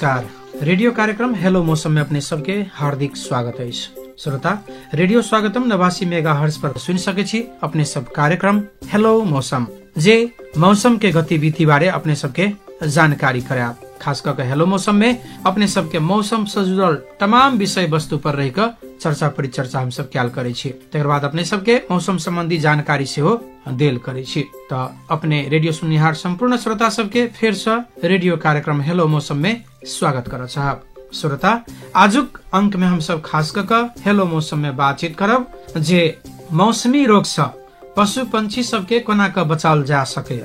नमस्कार। रेडियो कार्यक्रम हेलो मौसम में अपने सबके हार्दिक स्वागत है। श्रोता, रेडियो स्वागतम 89 मेगाहर्ट्ज पर सुन सके छी अपने सब कार्यक्रम हेलो मौसम, जे मौसम के गतिविधि बारे अपने सबके जानकारी करा। खास करके हेलो मौसम में अपने सबके मौसम से जुड़ल तमाम विषय वस्तु पर रह चर्चा परिचर्चा हम सब क्या करे छी। तकर बाद अपने सबके मौसम संबंधी जानकारी से हो देल करे छी। तो अपने रेडियो सुनिहार संपूर्ण श्रोता सबके फिर से रेडियो कार्यक्रम हेलो मौसम में स्वागत कर चाहब। श्रोता, आजुक अंक में हम सब खास करके हेलो मौसम में बातचीत करब जे मौसमी रोग से पशु पंछी सबके कोना के बचाल जा सके।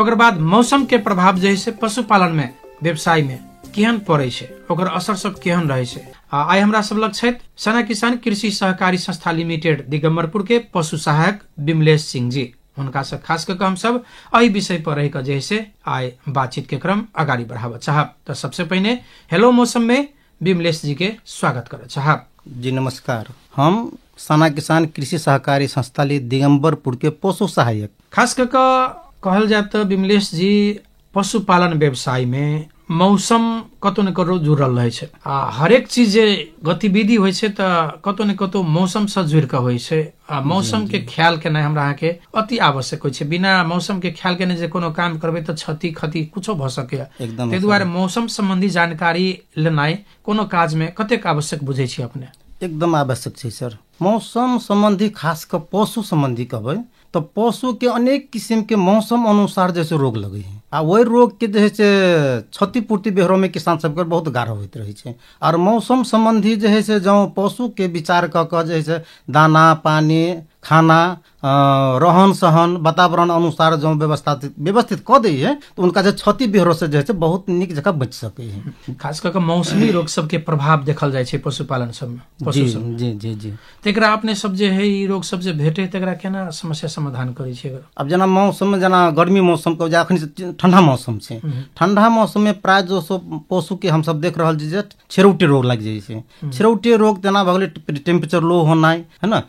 ओकर बाद मौसम के प्रभाव जैसे पशुपालन में व्यवसाय में केहन पड़े छै, ओकर असर सब केहन रहे छै। आइ हमरा सब लग छथि सना किसान कृषि सहकारी संस्था लिमिटेड दिगंबरपुर के पशु सहायक विमलेश सिंह जी। उनका से खास करके हम सब एहि विषय पर रह जैसे आइ बातचीत के क्रम आगाड़ी बढ़ावा चाहब। तो सबसे पहले हेलो मौसम में विमलेश जी के स्वागत कर चाहब। जी नमस्कार। हम सना किसान कृषि सहकारी संस्था दिगंबरपुर के पशु सहायक। खास करके कहल जाए तो विमलेश जी पशुपालन व्यवसाय में मौसम कतो न कतो जुड़ल रहे छै। हरेक चीज जे गतिविधि होइ छै त कतो न कतो मौसम से जुड़ के होइ छै। मौसम के ख्याल केनाइ हमरा अहाँ के अति आवश्यक होइ छै। बिना मौसम के ख्याल केने जे कोनो काम करबै त क्षति खति कुछो भ सके। ताहि दुआरे मौसम संबंधी जानकारी लेनाइ कोनो काज में कतेक आवश्यक बुझै छी अपने? एकदम आवश्यक छै सर। मौसम संबंधी खास कर पशु संबंधी कहबै तो पशु के अनेक किस्म के मौसम अनुसार जैसे रोग लगे हैं। वही रोग के जैसे क्षतिपूर्ति बेहरो में किसान सबके बहुत गाढ़ होते रहे छै। और मौसम संबंधी जैसे जो पशु के विचार क जैसे दाना पानी खाना रहन सहन वातावरण अनुसार जो व्यवस्थित क दी है तो उनका जो क्षति बेहरो से जैसे बहुत निक जगह बच सके है। खास करके मौसमी रोग सबके प्रभाव देखल जाय छै पशुपालन सब में। जी जी जी जी। तेकरा अपने सब जे है ई रोग सब जे भेटे तेकरा केना समस्या समाधान करै छै? अब जना मौसम में जना गर्मी मौसम के अखन ठंडा मौसम छै। ठंडा मौसम में प्राय जो पशु के हम सब देख रहल छी छिरौटी रोग लग जाय छै। छिरौटी रोग जना भ गेलै टेम्परेचर लो होनाइ है ना,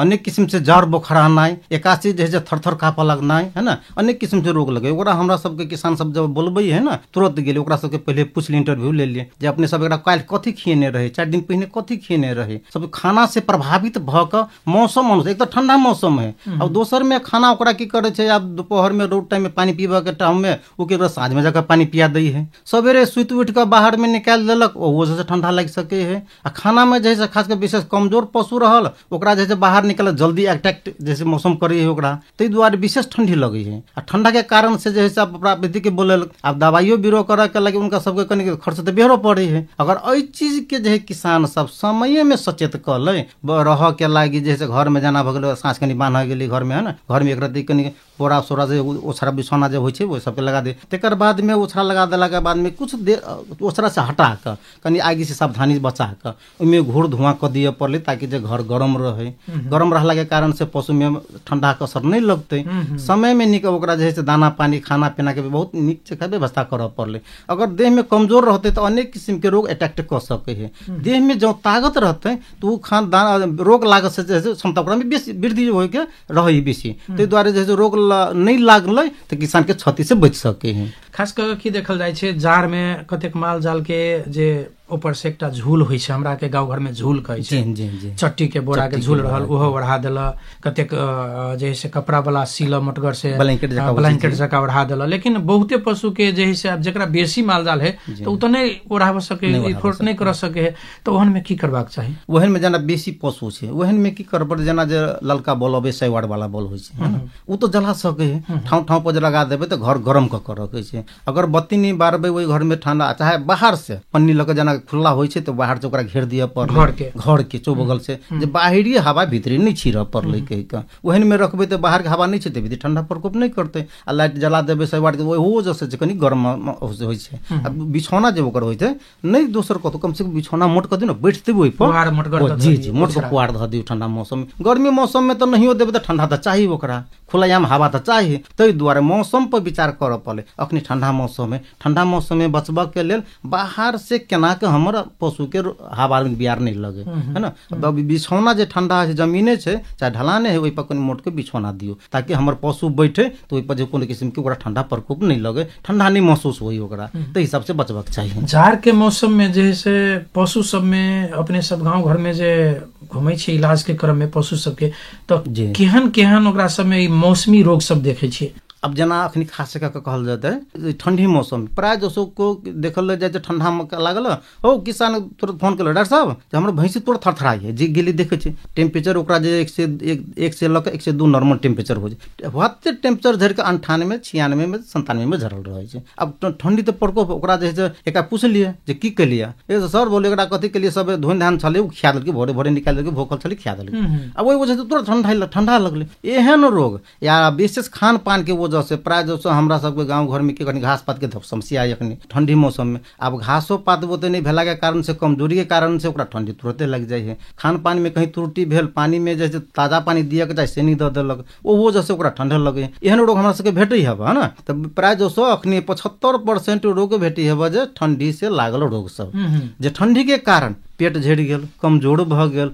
अनेक किस्म से जड़ बोखर आनाइ, एकासी जैसे थरथर कापा लगनाइ है ना, अनेक किस्म से रोग लगे। ओकरा हमरा सबके किसान सब जब बोलबै है ना तुरंत गेले ओकरा सबके पहले पूछ इंटरव्यू ले लिए जे अपने सब एकरा काल्हि कथी खिएने रहे, 4 दिन पहले कथी खिएने रहे। सब खाना से प्रभावित भ क मौसम अनुसार, एक तो ठंडा मौसम है और दोसर में खाना ओकरा की करे छै। अब दोपहर में रोड टाइम में पानी पीबा के टाइम में ओकरा साँझ में जाकर पानी पिया दी है। सवेरे सुत उठ कर बाहर में निकाल देलक वो से ठंडा लग सके है। आ खाना में जैसे खास कर विशेष कमजोर पशु रहल ओकरा जैसे बाहर निकल जल्दी अटैक जैसे मौसम करे है ओकरा ताहि दुआरे विशेष ठंडी लगे है। आ ठंडा के कारण से जैसे प्राकृतिक के बोले अब दवाइयो बीरो करे के लगे उनका सबके कनी खर्च तो बेहरो पड़े है। अगर एहि चीज के जे किसान सब समय में सचेत कर ले रह के लागी जैसे घर में जाना भगल सांस कनी बांध गेली घर में है ना, घर में एक रत्ती कनी पोरा सोरा जे ओछरा बिछौना जे होइ छै वो सबके लगा दे। तेकर बाद में ओछरा लगा देला के बाद में कुछ देर ओछरा से हटा कर कनी आगे से सावधानी बचा कर ओइमे घूर धुआं क दिए पड़ले ताकि जे घर गरम रहे। गरम रहला के कारण से पशु में ठंडा का असर नहीं लगते। समय में निक ओकरा जैसे दाना पानी खाना पीना के बहुत निक से व्यवस्था करऽ पड़ले। अगर देह में कमजोर रहते तो अनेक किस्म के रोग अटैक कर सके है। देह में जो ताकत रहते तो खान रोग लागत से जैसे क्षमता ओकरा में बेसी वृद्धि हो के रही बेसी। ताहि दुआरे जैसे रोग नहीं लागले तो किसान के क्षति से बच सके हैं। खास कर की देखल जाय छै जाड़ में कतेक माल जाल के जे ऊपर से एकटा झूल होइ छै, हमरा के गांव घर में झूल कहै छै। जी जी। चट्टी के बोरा के झूल रहल ओहो बढ़ा देला, कतेक जैसे कपड़ा वाला सीला मोटगर से ब्लैंकेट जका बढ़ा देला। लेकिन बहुते पशु के जैसे अब जेकरा बेसी माल जाल है तो उतने ओढ़ा सके इफोर्ट नहीं कर सके है तो ओहन में की करबाक चाही? ओहन में जना बेसी पशु छै ओहन में की करब जना जे ललका बॉल अबे 100 वाट वाला बॉल होइ छै उ तो जला सके है। ठाव ठाव पर लगा देबे तो घर गरम क रखे छै। अगर बत्ती नहीं बारबे वही घर में ठंडा चाहे बाहर से पन्नी लग जना खुला होइ छै तो बाहर से ओकरा घेर दिया पर घर के चौबगल से जे बाहरी हवा भीतरी नहीं छिड़ पड़ले कह के ओहन में रखबे तो बाहर के हवा नहीं छै भीतर ठंडा प्रकोप नहीं करते। आ लाइट जला देबे 100 वाट वो जैसे कनी गरम होइ छै। अब बिछौना जे ओकर होइ छै नहीं दोसर कतो कम से कम बिछौना मोट कर दियो बैठते ओइ पर। जी जी मोट के पुआर ध दियो ठंडा मौसम में। गर्मी मौसम में तो नहियो देबे तो ठंडा तो चाहिए ओकरा खुलायाम हवा तो चाहिए, ताहि दुआरे मौसम पर विचार करऽ पड़े। अखनी ठंडा मौसम में बचबा के लेल बाहर से केना के हमर पशु के हवा में बियार नहीं लगे, है ना। बिछौना जे ठंडा है, जमीने छै चाहे ढलाने है, ओहि पर कनी मोट के बिछौना दियो ताकि हमर पशु बैठे तो ओहि पर जे कोनो किस्म के ओकरा ठंडा प्रकोप नहीं लगे, ठंडा नहीं महसूस होई ओकरा, ताहि हिसाब से बचबा के चाहिए। जाड़ के मौसम में जे से पशु सब में अपने सब गांव घर में जे घूमे छी इलाज के क्रम में पशु सबके, तो केहन ओकरा सब में मौसमी रोग सब देखे छी। अब जना अखनी खास करके कहल जाता है ठंडी मौसम प्राय दोस्तों को देखल जाए ठंडा में लागल हो किसान तुरंत फोन कर डॉक्टर साहब हमारे भैंसी तुरंत थरथराई है जी गेली देखे टेम्परेचर ओकरा जे 1 से लऽ 1 से 2 नॉर्मल टेम्परेचर हो जाए, होते टेम्परेचर झड़ के 98 96 में 97 में झरल रहे छै। अब ठंडी तो प्रकोप ओकरा जे है एक पूछलिए जे की केलिए, सर बोले एकरा कथी केलिए, सब धोन धान छले खिया देलकै, भोरे भोरे निकाल देलकै, भूखल छले खिया देलकै। अब वही वजह से तुरंत ठंडा लगले। एहन रोग या विशेष खान पान के वजह से प्राय दोस्तों हमरा सबके गांव घर में कनी घास पात के समस्या है अखनी ठंडी मौसम में। अब घासो पात बोते नहीं भेला के कारण से, कमजोरी के कारण से ओकरा ठंडी तुरंते लग जाए है। खान पान में कहीं त्रुटि भेल, पानी में जैसे ताजा पानी दिया के चाहे सेनी दे देलक, वो वजह से ओकरा ठंडा लगे। एहन रोग हमरा सबके भेटै है ना। तब प्राय दोस्तों अखनी 75% रोग भेटै है जे ठंडी से लागल रोग सब, जे ठंडी के कारण पेट झड़ गेल, कमजोर भ गेल,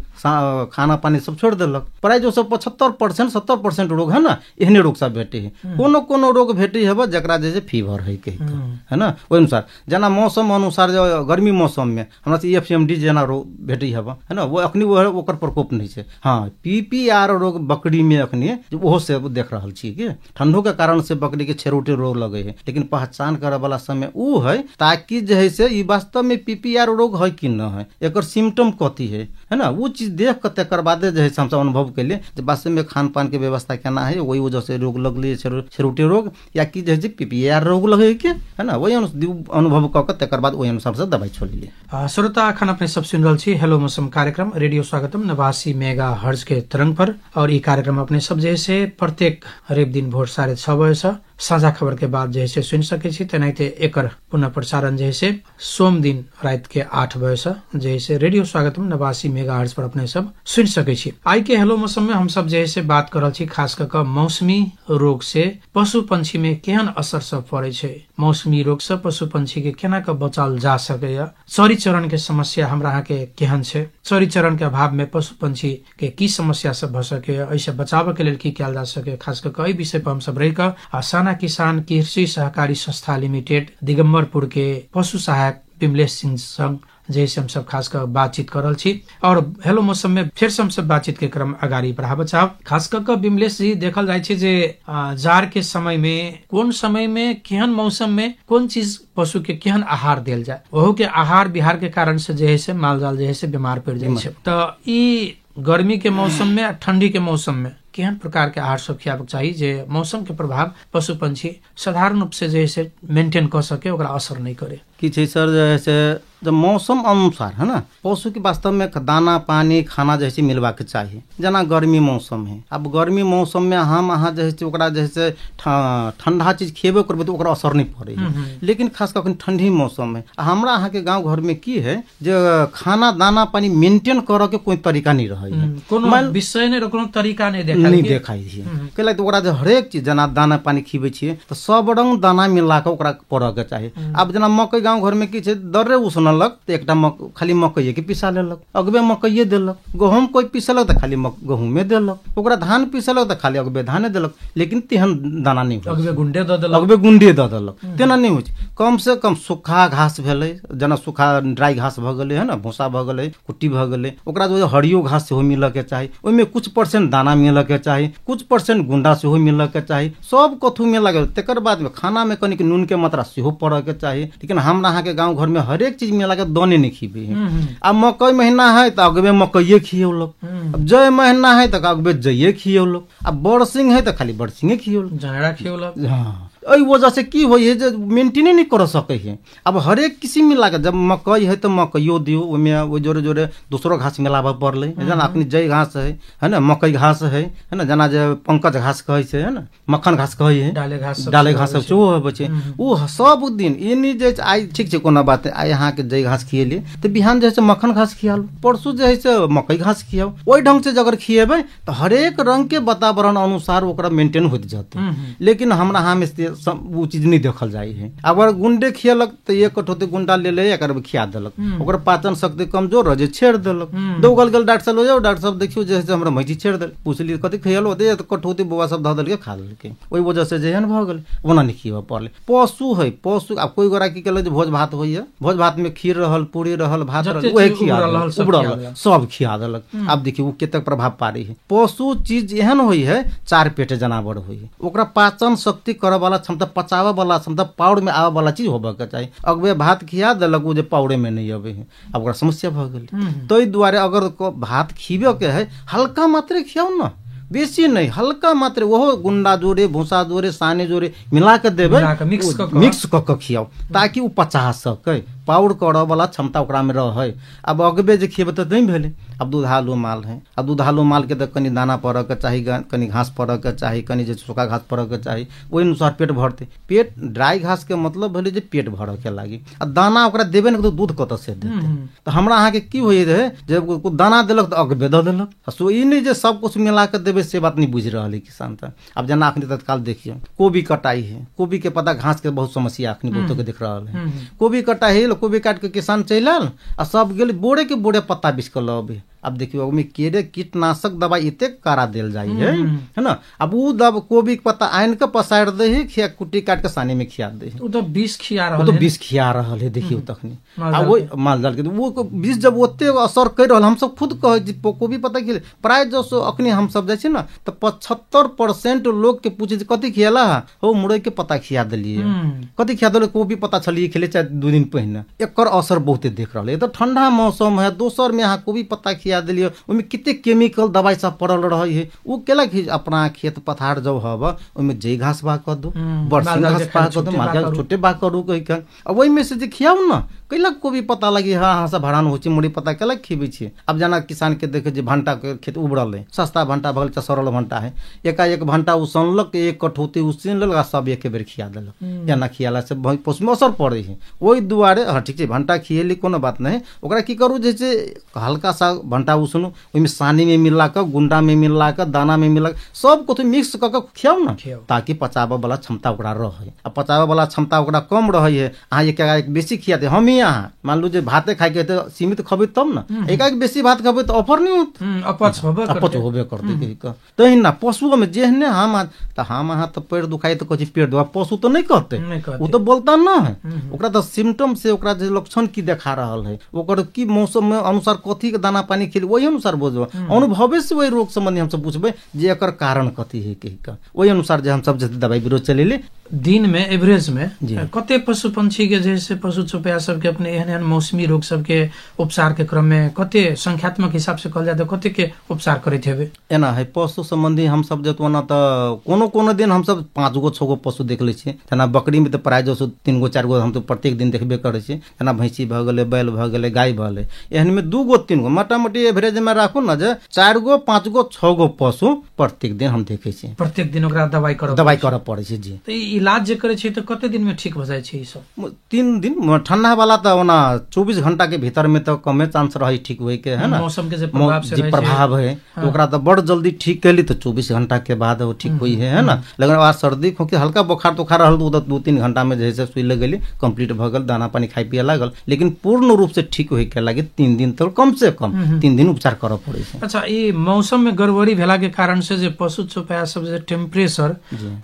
खाना पानी सब छोड़ देलक। प्राय जो सब 75% 70% रोग है ना, एहने रोग सब भेटे है। कोनो रोग भेटे है जकरा जैसे फीवर है है ना। ओहि अनुसार जना मौसम अनुसार जो गर्मी मौसम में हमरा से FMD जना रोग भेटे है ना, वो अखनी वो ओकर प्रकोप नहीं है। हाँ PPR रोग बकरी में अखनी ओहो से देख रहा छी कि ठंडो के कारण से बकरी के छेरोटे रोग लगे है, लेकिन पहचान करे वाला समय उ है ताकि जो है से वास्तव में PPR रोग है कि न है, एकर सिम्टम कथी है ना, वो चीज देख के तकर बादे जो है हम सब अनुभव के लिए वास्तव में खान पान के व्यवस्था केना है, वही वजह से रोग लगले छेरोटे रोग या कि जो है PPR रोग लगे के है ना, वही अनुभव क के तकर बाद वही अनुसार से दवाई छोड़ लिए। श्रोता अखन अपने सब सुन रहल छी हेलो मौसम कार्यक्रम रेडियो स्वागतम 89 मेगाहर्ट्ज के तरंग पर, और ये कार्यक्रम अपने सब जैसे प्रत्येक हरेक दिन भोर 6:30 बजे साझा खबर के बाद जैसे सुन सके छी। तेनाहिते एकर पुनः प्रसारण जैसे सोम दिन रात के 8 बजे जैसे रेडियो स्वागतम 89 मेगाहर्ट्ज पर अपने सब सुन सके छी। आई के हेलो मौसम में हम सब जैसे बात कर रहल छी खास करके मौसमी रोग से पशु पंछी में केहन असर सब पड़े छै, मौसमी रोग से पशु पंछी के केना के बचाल जा सके, चरी चरण के समस्या हमरा यहाँ के केहन छै, चरी चरण के अभाव में पशु पंछी के की समस्या सब भ सके, ऐसे बचाव के लिए की कयल जा सके, खास करके विषय पर हम सब रह कर किसान कृषि सहकारी संस्था लिमिटेड दिगंबरपुर के पशु सहायक विमलेश सिंह संग जैसे हम सब खास कर बातचीत कर रहल छी। और हेलो मौसम में फिर से हम सब बातचीत के क्रम आगाड़ी बढ़ाब चाहब। खास कर विमलेश जी देखल जाय छै जे जाड़ के समय में कोन समय में केहन मौसम में कोन चीज पशु के केहन आहार देल जाए, ओहो के आहार बिहार के कारण से जे है से माल जाल जे है से बीमार पड़ जाए छै। तो ई गर्मी के मौसम में ठंडी के मौसम में केहन प्रकार के आहार सब खियाबक चाहिए जे मौसम के प्रभाव पशु पंछी साधारण रूप से जैसे मेंटेन कर सके, ओकरा असर नहीं करे कि छै सर। जैसे जब मौसम अनुसार है ना पशु के वास्तव में दाना पानी खाना जैसे मिलवा के चाहिए। जना गर्मी मौसम है, अब गर्मी मौसम में हम अहाँ जैसे ओकरा जैसे ठंडा चीज खेबे करबे तो ओकरा असर नहीं पड़े है। लेकिन खास कर ठंडी मौसम में हमरा अहाँ के गांव घर में की है जो खाना दाना पानी मेंटेन करे के कोई तरीका नहीं रहे है, कोनो विषय नहीं, कोनो तरीका नहीं देखाई है। कैला तो ओकरा हरेक चीज जना दाना पानी खिबे छिए तो सब रंग दाना मिला के ओकरा पड़े के चाहिए। अब जना मकई गांव घर में की छै दर्रे उसनलक तो एकटा खाली मकई के पिसा लेलक, अगबे मकई देलक, गहूम कोई पिसलक तो खाली गहूमे देलक, ओकरा धान पिसलक तो खाली अगबे धाने देलक, लेकिन तेहन दाना नहीं हो, अगबे गुंडे दे देलक तेना नहीं हो। कम से कम सूखा घास भेलै, जना सूखा ड्राई घास भ गेलै है ना, भूसा भ गेलै, कुट्टी भ गेलै, ओकरा जो हरियो घास सेहो मिलऽ के चाही, ओइमे कुछ % दाना मिलऽ के चाही, कुछ % गुंडा सेहो मिलऽ के चाही, सब कथु मिला के तकर बाद में खाना में कनिक नून के मात्रा सेहो पड़ऽ के चाही। लेकिन हमरा अहाँ के गांव घर में हरेक चीज मिला के दाने नहीं खिबे है। अब मकई महीना है तो अगबे मकईये खियौलक, अब जय महीना है तो अगबे जइये खियौलक, अब बरसिंग है तो खाली बरसिंगे खियौलक, जनेरा खियौलक। हाँ एहि वजह से की होई है जे मेंटेने नहीं कर सके है। अब हरेक किसिम मिला के, जब मकई है तो मकइयो दियो, ओमे वो जोरे जोरे दूसरो घास मिलाबे पड़ले, जना अपनी जई घास है ना, मकई घास है ना, जना जे पंकज घास कहै छै है ना, मक्खन घास कहै है, डाले घास सब सेहो होबे छै। ओ सब दिन एनी जे आइ ठीक छै कोनो बात आइ अहाँ के जई घास खिएली तो बिहान जे है मक्खन घास खियाल, परसू जे है से मकई घास खियाओ। ओहि ढंग से अगर खिएबै तो हरेक रंग के वातावरण अनुसार ओकरा मेंटेन होत जाते। लेकिन हमरा यहाँ में वो चीज नहीं देखल जाए है। अगर गुंडे खियलक तो एक कठोती गुंडा ले ले एकर खिया देलक, ओकर पाचन शक्ति कमजोर रह जे छेड़ देलक। दौगल गेल डॉक्टर साहब, हो जाओ डॉक्टर साहब देखियो जे हमरा मैची छेड़ देल, पूछली कथी खियल होते तो कठोती बौआ सब ध देल के खा लेलके, ओहि वजह से जेहन भ गेल ओना नहीं खियबे पड़ले। पशु है, पशु अब कोई गोरा की केले जे भोज भात होइए, भोज भात में खीर रहल, पूरी रहल, भात रहल, वही खिया उबरल सब खिया देलक। अब देखियो कतेक प्रभाव पारी है। पशु चीज एहन होई है, चार पेटे जानवर होई है, ओकरा पाचन शक्ति करे वाला क्षमता, पचावे वाला क्षमता, पाउड में आवे वाला चीज होबे के चाहिए। अगबे भात खिया देलक, उ जे पाउडे में नहीं आवे है, अब ओकरा समस्या भ गेल। तो दुआरे अगर भात खिबे के है हल्का मात्रे खियाओ ना, बेसी नहीं, हल्का मात्रे, वो गुंडा जोरे, भूसा जोरे, साने जोरे मिला के देवे, मिक्स क के खियाओ ताकि वो पचा सके, पाउड करे वाला क्षमता ओकरा में रहे। अब अगबे जे खिएबे तो नहीं भेले। अब दुधालु माल है, अब दुधालु माल के तो कनी दाना पड़े के चाही, कनी घास पड़े के चाही, कनी जे सूखा घास पड़े के चाही, ओहि अनुसार पेट भरते। पेट ड्राई घास के मतलब भेले जे पेट भरे के लागी, आ दाना ओकरा देबे न तो दूध कत से देते। तो हमरा अहाँ के की होई रहे, जब दाना देलक तो अगबे द देलक, सो ई नहीं जे सब कुछ मिला के देबे, से बात नहीं बुझ रहा है किसान। तो अब जना अखनी तत्काल देखिए कोबी कटाई है, कोबी के पता घास के बहुत समस्या अखनी बहुतों के दिख रहा है। कोबी कटाई है, कोबी काट के किसान चल आल आ सब गेल बोरे के बोरे पत्ता बिछ के लबे। अब देखियो ओमे केरे कीटनाशक दवाई एते कारा देल जाई है ना। अब उ दब कोबी के पत्ता आन के पसार दे है, खिया कुट्टी काट के सानी में खिया दे है, उ तो विष खिया रहल है, तो विष खिया रहल है। देखियो तखनी आ वो मालजाल के वो विष जब ओते असर कर रहल, हम सब खुद कहे जी कोबी पत्ता खिले प्राय जो सो अखनी हम सब जाय छी ना तो 75% लोग के पूछे कथि खियाला हो, मुरई के पत्ता खिया देलिए, कथि खिया देले, कोबी पत्ता छलिए खिले चाहे 2 दिन पहले, एकर असर बहुते देख रहल है। तो ठंडा मौसम है, दोसर में यहाँ कोबी पत्ता खिया दिलिए, ओमे किते केमिकल दवाई सब पड़ल रहे है। उ केला कि अपना खेत पथार जब हब ओमे जई घास बा कर दो, बरसिंग घास बा कर दो, मार्केट छोटे बा करू कहि के, अब ओहि में से जे खियाऊ ना कैला कोबी पता लगी हाँ सब भरान हो मुड़ी पता कैला खिबे छी। अब जना किसान के देखे जे भंटा के खेत उबरल है, सस्ता भंटा भगल सरल भंटा है, एकाएक भंटा उसनलक, एक कठौती उसीन लेलक, सब एक बेर खिया देलक। एना खियाला से पशु में असर पड़े है। ओहि दुआरे हाँ ठीक है भंटा खिएली कोनो बात नहीं, ओकरा की करू जैसे हल्का सा भंटा उसनु ओहिमे सानी में मिला के, गुंडा में मिला के, दाना में मिला के, सब कुछ मिक्स क के खियाऊ ना, ताकि पचावे वाला क्षमता ओकरा रहे। अब पचावे वाला क्षमता ओकरा कम रहे है, अहाँ एक बेसी खिया दे, हम यहाँ मान लो जे भाते खाए के तो सीमित खबे तब ना, एक बेसी भात खबे तो ऑफर नहीं होत, अपच होबे करते। तही ना पशु में जेहने हम हाँ तो पेट दुखाई तो कथी पेट दुखा, पशु तो नहीं कहते, वो तो बोलता ना है। ओकरा तो सिम्टम से ओकरा जे लक्षण की देखा रहल है, ओकर की मौसम में अनुसार कथी के दाना पानी खिले वही अनुसार बुझबे, अनुभवे से वही रोग संबंधी हम सब पूछबे जे एकर कारण कथी है कहि का, वही अनुसार जे हम सब जे दवाई बीरो चलेले। दिन में एवरेज में कते पशु पंछी के जैसे पशु चौपाया सबके अपने एहन मौसमी रोग सबके उपचार के क्रम में कते संख्यात्मक हिसाब से कहल जाए तो कते के उपचार करैत हेबे? एना है पशु संबंधी हम सब जतो ना तो कोनो दिन हम सब 5 गो 6 गो पशु देख ले छी। जना बकरी में तो प्राय जो 3 गो 4 गो हम तो प्रत्येक दिन देखबे करे छी। जना भैंसी भ गेले, बैल भ गेले, गाय भ गेले, एहन में 2 गो 3 गो मोटामोटी एवरेज में राखू ना जे 4 गो 5 गो 6 गो पशु प्रत्येक दिन हम देखे छी। प्रत्येक दिन ओकरा दवाई करे पड़े छी जी। तो इलाज जे करे छी तो कते दिन में ठीक भ जाय छी? ई सब 3 दिन, ठंडा वाला तो ना 24 घंटा के भीतर में तो कमे चांस रही ठीक होए के, है ना, मौसम के जे प्रभाव से प्रभाव है तो ओकरा तो बड़ जल्दी ठीक कैली तो 24 घंटा के बाद वो ठीक हुई है ना। लेकिन आज सर्दी खोखी हल्का बुखार तुखार रहल तो 2-3 घंटा में जैसे सुई लग गेली, कंप्लीट भ गेल, दाना पानी खाई पिए लागल, लेकिन पूर्ण रूप से ठीक होए के लागे 3 दिन तक कम से कम 3 दिन उपचार करे पड़े छै। अच्छा, ई मौसम में गड़बड़ी भेला के कारण से जे पशु चौपाया सब जे टेम्परेचर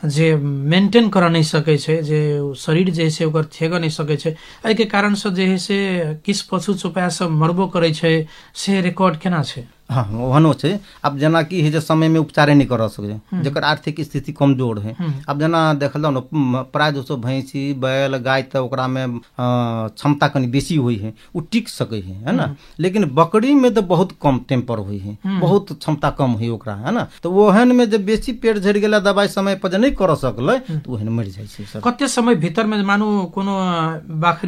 जे मेंटेन कर नहीं सके छै, जे शरीर जे से ओकर थेग नहीं सके छै, एहि के कारण से जे है से किस पशु चौपाया सब मरबो करे छै से रिकॉर्ड केना छै? हाँ ओहनो छै। अब जेना कि है जे समय में उपचारे नहीं कर सके, जकर आर्थिक स्थिति कमजोर है। अब जना देखल जाओ न प्राय दोस्तों भैंसी बैल गाय तो ओकरा में क्षमता कनी बेसी हुई है, वो टिक सके है ना। लेकिन बकरी में तो बहुत कम टेम्पर हुई है, बहुत क्षमता कम हुई ओकरा, है ना। तो ओहन में जब बेसी पेट झड़ गेला दवाई समय पर नहीं कर सकल तो ओहन मर जाइ छै सर। कते समय भीतर में मानू कोनो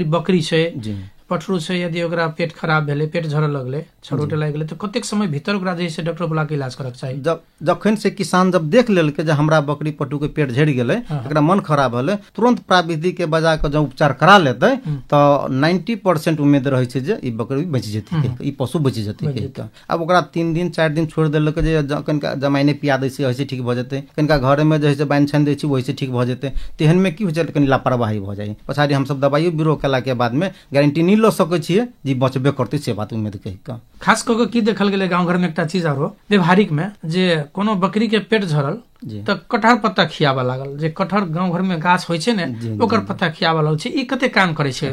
बकरी छै जी पठरू छै, यदि ओकरा पेट खराब भेले, पेट झरऽ लगले, छरोटे लागि गेले, तो कतेक समय भीतर ओकरा जे छै डॉक्टर बुला के इलाज करक चाही? जखन से किसान जब देख लेलकै जे हमरा बकरी पट्टू के पेट झड़ गेलै, एकरा मन खराब भेलै, तुरंत प्राविधिक के बजा के जब उपचार करा लेतै तो 90% उम्मीद रहै छै जे ई बकरी बच जेतै, ई पशु बच जेतै। अब ओकरा 3 दिन 4 दिन छोड़ देलकै जे कनिका जमाइने पिया दै छै ओहिसे ठीक भ जेतै, कनिका घरे में जे छै बान्हि छानि दै छै ओहिसे ठीक भ जेतै। तेहन में की होइ छै कनि लापरवाही भ जाइ, पछाड़ी हम सब दवाइयो बीरो केला के बाद में गारंटी नहीं ल सकै छियै जी बचबे करतै से बात उम्मीद कहि के। खास कऽ के की देखल गेलै गांव घर में एकटा चीज आरो व्यवहारिक में जे कोनो बकरी के पेट झरल तो कटहर पत्ता खियाबा लागल, जे कटहर गांव घर में गाछ होय छै ने ओकर पत्ता खियाबा लागल छै, ई कते काम करे छै?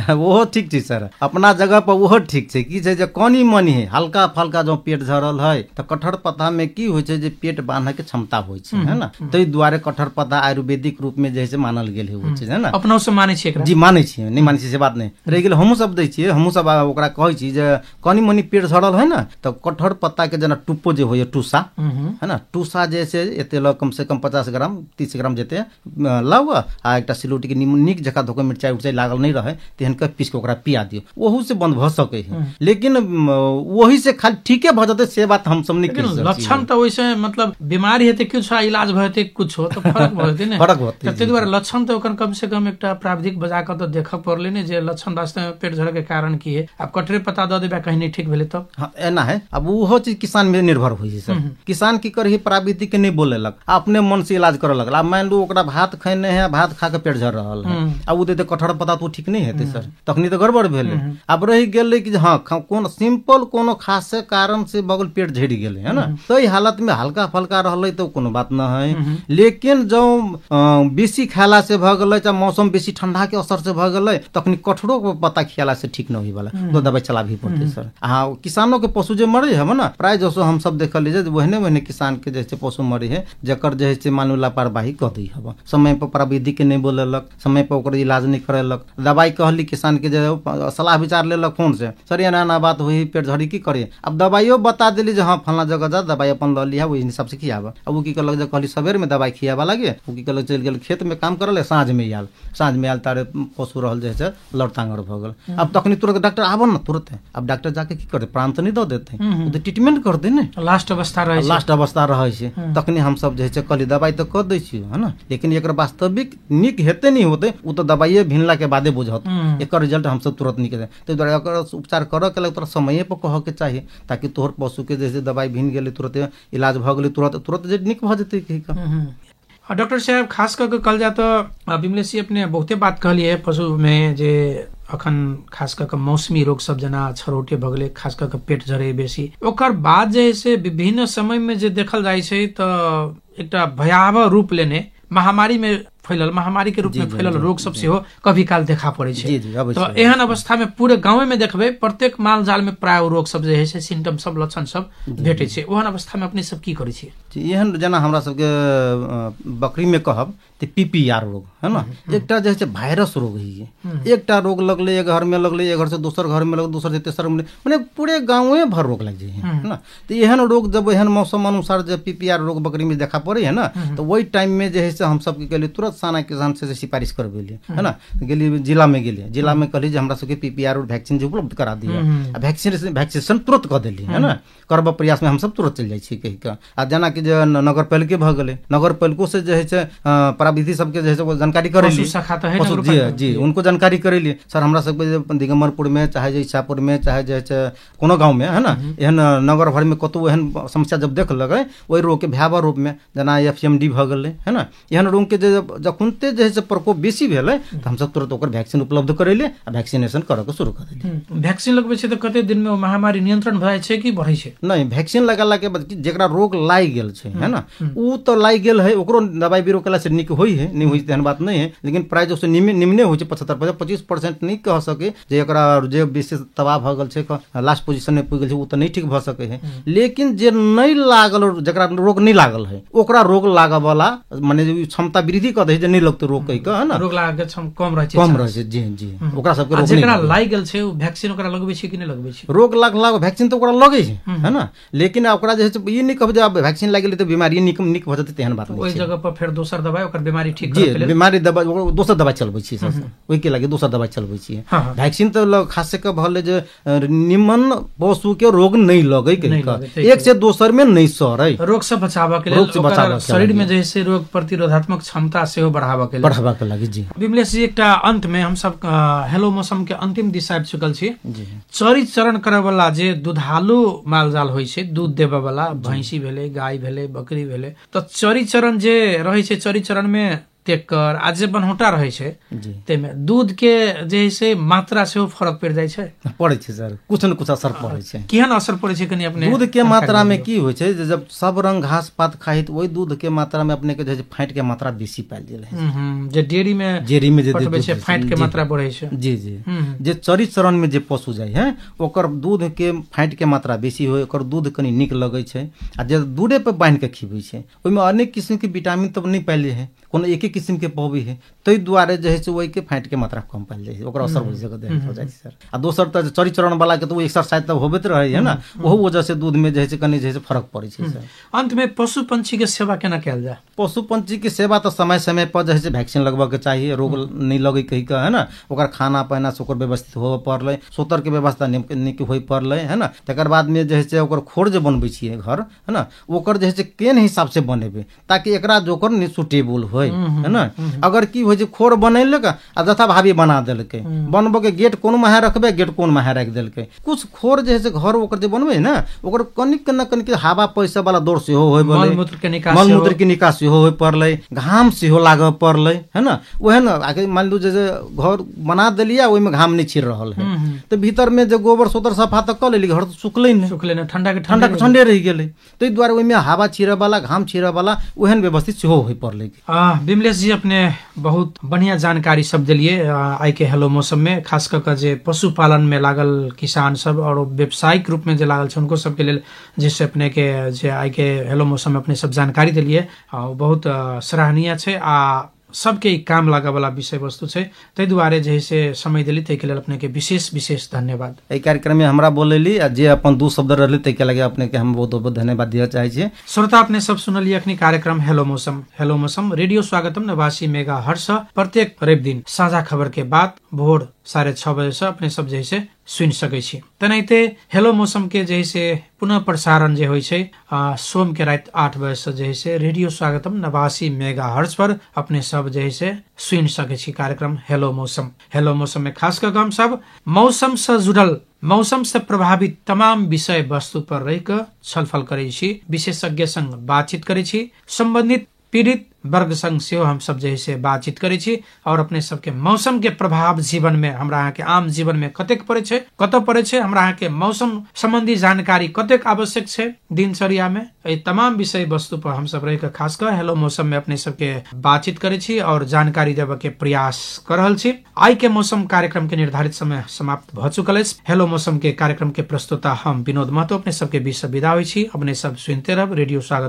ओहो ठीक छै सर, अपना जगह पर ओहो ठीक छै। की छै जे कनी मनी है हल्का फल्का जो पेट झरल है तो कटहर पत्ता में की होइ छै जे पेट बांधे के क्षमता होइ छै, है ना। ताहि दुआरे कटहर पत्ता आयुर्वेदिक रूप में जे छै मानल गेल है ना। अपना से माने छै एकरा? जी माने छी, नहीं माने छी से बात नहीं रह गेल। हमहू सब दै छियै, हमहू सब ओकरा कहै छी जे कनी मनी पेट झरल है ना तो कटहर पत्ता के जना टुप्पो जे होय टूसा, है ना, टूसा जे छै एते ल कम से कम 50 ग्राम 30 ग्राम जेते लाउ आ एकटा सिलौटी के नीक जका धोके मिरचाई उरचाई लागल नहीं रहे तेहन के पीस के ओकरा पिया दियो, ओहू से बंद भ सके है। लेकिन वही से खाली ठीके भ जते से बात हम सब नहीं कह सकते। लक्षण तो वैसे मतलब बीमारी हेते कुछ इलाज भते कुछ हो तो फर्क भते ने फर्क होते। तै दुआरे लक्षण तो ओकर कम से कम एकटा प्राविधिक बजा के तो देख पड़ले ने जे लक्षण वास्तव में पेट झरे के कारण की है। अब कटरे पता द देबा कहीं नहीं ठीक भेले तो हां एना है। अब वो चीज किसान में निर्भर होई है सर। किसान की करही प्राविधिक के नहीं बोलेलक, अपने मन से इलाज करे लगल। अब मान लू ओकरा भात खैने है, भात खा के पेट झड़ रहल है, अब उ देते कटहर पत्ता तो ठीक नहीं हेते सर, तखनी तो गड़बड़ भेले। अब रही गेले कि हां कोन सिंपल कोनो खास कारण से बगल पेट झड़ गेले, है ना, तो ई हालत में हल्का फल्का रहले तो कोनो बात न है। लेकिन जो बेसी खाला से भ गेले चाहे मौसम बेसी ठंडा के असर से भ गेले तखनी कटहरो के पत्ता खियाला से ठीक न होई वाला, तो दवाई चला भी पड़ते सर। हां किसानों के पशु जे मरे है ना, प्राय जसो हम सब देखल जे वहने किसान के जैसे पशु मरे है जकर जे से मान लो लापरवाही कह दी हब, समय पर प्राविधिक के नहीं बोलेलक, समय पर ओकर इलाज नहीं करेलक, दवाई कहली किसान के जे सलाह विचार लेलक फोन से, सर एना ना बात हुई पेट झड़ी की करे। अब दवाइयो बता दिली जे हाँ फलना जगह जा दवाई अपन ल लिया वही हिसाब से खियाबा। अब वो की कहलक जे कहली सवेर में दवाई खियाबा लागे, वो की कहलक चल गेल खेत में काम करले, साँझ में आयल तारे पशु रहल जे छै लड़तांगर भ गेल। अब तखनी तुरंत डॉक्टर आबो न तुरंत, अब डॉक्टर जाके की करते प्राण तो नहीं दे देते, तो ट्रीटमेंट कर दे ने, लास्ट अवस्था रहे छै। तखनी हम सब जे छै कहली दवाई तो कर दै छियै, है ना, लेकिन एकर वास्तविक निक हेते नहीं होते उ तो दवाइए भिनला के बादे बुझत, एकर रिजल्ट हम सब तुरंत निकले। तो द्वारा एकर उपचार करऽ के तोरा समय पर कह के चाहिए ताकि तोहर पशु के जैसे दवाई भिन गेले तुरंत इलाज भ गेले तुरंत जे निक भ जेतै कहि का। डॉक्टर साहब खास करके कल जा तो विमलेश जी अपने बहुते बात कहली है पशु में जे अखन खास करके मौसमी रोग सब जना छरोटे भगले, खास करके पेट झरे बेसी, ओकर बाद जे से विभिन्न समय में जे देखल जाय छै तो एकटा भयावह रूप लेने महामारी में फैलल, महामारी के रूप में फैलल रोग सब से हो कभी काल देखा पड़े छै। तो एहन अवस्था में पूरे गांव में देखबे प्रत्येक माल जाल में प्राय रोग सब जे है से सिम्टम सब लक्षण सब भेटे छै। ओहन अवस्था में अपने सब की करे छी? एहन जना हमरा सबके बकरी में कहब तो पीपीआर रोग है ना, एकटा जे है वायरस रोग है, एकटा रोग लगले एक घर में लगले, एक घर से दूसर घर में लगले, दूसर से तेसर में, माने पूरे गाँव भर रोग लग जाए है ना। तो एहन रोग जब एहन मौसम अनुसार जब पीपीआर रोग बकरी में देखा पड़े है ना, तो वही टाइम में जे है से हम सब के तुरंत साना किसान से सिफारिश करबेलिए, है ना, गेली जिला में कहली हमरा सबके पीपीआर और वैक्सीन जो उपलब्ध करा दिया, वैक्सीनेशन तुरंत कह दिली, है ना, करब प्रयास में हम सब तुरंत चल जाए छी कहि के। आ जना कि जे नगर पालिके भ गेले, नगर पालिको से जे है से प्राविधि सबके जे है जानकारी करेली, जी उनको जानकारी करेली, सर हमरा सबके दिगंबरपुर में चाहे जे इच्छापुर में चाहे जे कोनो गाँव में, है ना, एहन नगर भर में कतौ एहन समस्या जब देख लगे वही रोग के भयावह रूप में जना FMD भ गेले, है ना, एहन रोग के जखुनते जे है प्रकोप बेसी भेले तो हम सब तुरंत ओकर वैक्सीन उपलब्ध करेले आ वैक्सीनेशन करे के शुरू कर देली। वैक्सीन लगबे छै तो कते दिन में महामारी नियंत्रण भ जाय छै कि बढ़ै छै? नहीं, वैक्सीन लगाला के बाद जेकरा रोग लाग गेल गेल छै है ना, उ तो लाग गेल है, ओकरो दवाई बीरो केला से निक होई है, नहीं होई तेहन बात नहीं है, लेकिन प्राय जो से निम्ने होइ छै 75%, 25% नहीं कह सके जे एकरा जे विशेष तबाह भ गेल छै, लास्ट पोजीशन में पुग गेल छै, उ तो नहीं ठीक भ सके है। लेकिन जे नहीं लागल, जकरा रोग नहीं लागल है, ओकरा रोग लागे वाला माने क्षमता वृद्धि कर दे जे नहीं लगते रोग कहि के है ना, रोग लागे कम रहे छै, जी जी ओकरा सबके रोग जेकरा लाग गेल छै उ वैक्सीन ओकरा लगबै छै कि नहीं लगबै छै? रोग लागला वैक्सीन तो ओकरा लगे छै है ना, लेकिन ओकरा जे छै ई नहीं कहब जे वैक्सीन लाग गेल त बीमारी निक भ जेतै, तेहन बात नहीं छै। ओइ जगह पर फेर दोसर दवाई ओकर बीमारी ठीक जी करे के लेल बीमारी दवाई दोसर दवाई चलबै छी, ओइ के लागि दोसर दवाई चलबै छी। वैक्सीन तो खास के भले जे निमन पशु के रोग नहीं लगे के एक से दोसर में नहीं सरे, रोग से बचाव के लेल शरीर में जैसे रोग प्रतिरोधात्मक क्षमता से बढ़ावा के लागि। जी विमलेश जी, एकटा अंत में हम सब हेलो मौसम के अंतिम दिशा आबि चुकल छी। चरी चरण करे वाला जे दुधालु मालजाल होइ छै, दूध देबे वाला भैंसी भेले, गाय भेले, बकरी भेले, तो चरी चरण जे रहे छै, चरी चरण में तेकर आ जे बनहोटा रहे छै तेमे दूध के जे से मात्रा से फर्क पड़ जाय छै, पड़े छै सर, कुछ न कुछ असर पड़े छै। केहन असर पड़े छै कनी अपने? दूध के मात्रा में की होइ छै, जब सब रंग घास पात खाई तो वही दूध के मात्रा में अपने के जे फैट के मात्रा बेसी पाइल गेल है, जे डेयरी में जे पटबै छै फैट के मात्रा बढ़े छै। जी जी जे चरी चरण में जे पशु जाय है ओकर दूध के फैट के मात्रा बेसी होय, ओकर दूध कनी नीक लगे छै, आ जे दूधे पे बांध के खिबै छै ओइ में अनेक किस्म के विटामिन तब नहीं पाइले है, कोनो एक एक किस्म के पबै है, तै दुआरे जे है से ओइ के फैट के मात्रा कम पाइल जाय है, ओकरा असर हो जाय छै सर। आ दोसर त चरी चरण वाला के तो एक्सरसाइज तब होबे रहे है ना, ओहो वजह से दूध में जे है से कनी जे है से फर्क पड़े छै सर। अंत में पशु पंछी के सेवा केना कैल जाय? पशु पंछी के सेवा तो समय समय पर जे है से वैक्सीन लगबा के चाहिए, रोग नहीं लगे कहि के है ना, ओकर खाना पीना से ओकर व्यवस्थित होबे पड़ले, सोतर के व्यवस्था नीक होय पड़ले है ना। तकर बाद में जे है से ओकर खोर जे बनबै छियै घर है ना, ओकर जे है से केन हिसाब से बनेबे ताकि एकरा जोकर नहीं सुटेबल होय है ना। अगर की हो खोर बनैलक आ जथा भावी बना देलकै, बनबो के गेट कोन में रखबे, गेट कोन में रख देलकै, कुछ खोर जे है से घर ओकर जे बनबे ना, ओकर कनिक न कनिक हवा पैसा वाला दौड़ से होय बोले, मल मूत्र के निकास से होय पड़ले, घाम से हो लागे पड़ले है ना। ओहे ना आगे मान लू जे घर बना देलिया ओइ में घाम नहीं छिड़ रहल है, तो भीतर में जे गोबर सोतर सफा त क लेली, घर तो सुखले न, ठंडा के ठंडे रह गेले, तै द्वारा ओइ में हवा छिरे वाला घाम छिरे वाला ओहन व्यवस्थित से होय पड़ले। विमलेश जी, अपने बहुत बढ़िया जानकारी सब दिलिए आई के हेलो मौसम में, खास कर जे पशुपालन में लागल किसान सब और व्यावसायिक रूप में जे लागल छै उनको सबके लेल जैसे अपने के जे आई के हेलो मौसम में अपने सब जानकारी दिलिए, बहुत सराहनीय छै आ सबके काम लागे वाला विषय वस्तु छै, तै दुआरे जे से समय दिली तै के लेल अपने के विशेष धन्यवाद। एहि कार्यक्रम में हमरा बोलेली आ जे अपन दू शब्द रहले तै के लगे अपने के हम बहुत बहुत धन्यवाद दिया चाहे छी। श्रोता, अपने सब सुनलिए अखनी कार्यक्रम हेलो मौसम रेडियो स्वागतम 89 मेगाहर्ट्ज प्रत्येक रवि दिन साझा खबर के बाद भोर 6:30 बजे से अपने सब जैसे सुन सकै छी। तेनाहिते हेलो मौसम के जैसे पुनः प्रसारण जे होइ छै सोम के रात 8 बजे से जैसे रेडियो स्वागतम 89 मेगाहर्ट्ज पर अपने सब जैसे सुन सकै छी कार्यक्रम हेलो मौसम में खास कर हम सब मौसम से जुड़ल, मौसम से प्रभावित तमाम विषय वस्तु पर रह कर छलफल करे छी, विशेषज्ञ संग बातचीत करे छी, संबंधित पीड़ित वर्ग संग से हम सब जैसे बातचीत करे छी और अपने सबके मौसम के प्रभाव जीवन में हमरा यहाँ के आम जीवन में कतेक पड़े छै, कतौ पड़े छै, हमरा यहाँ के मौसम संबंधी जानकारी कतेक आवश्यक छै दिनचर्या में, ये तमाम विषय वस्तु पर हम सब रह के खास कर हेलो मौसम में अपने सबके बातचीत करे छी और जानकारी देवे के प्रयास कर रहल छी। आई के मौसम कार्यक्रम के निर्धारित समय समाप्त भ चुकल अछि। हेलो मौसम के कार्यक्रम के प्रस्तुता हम विनोद महतो अपने सबके बीच से विदा होई छी। अपने सब सुनते रह रेडियो स्वागत।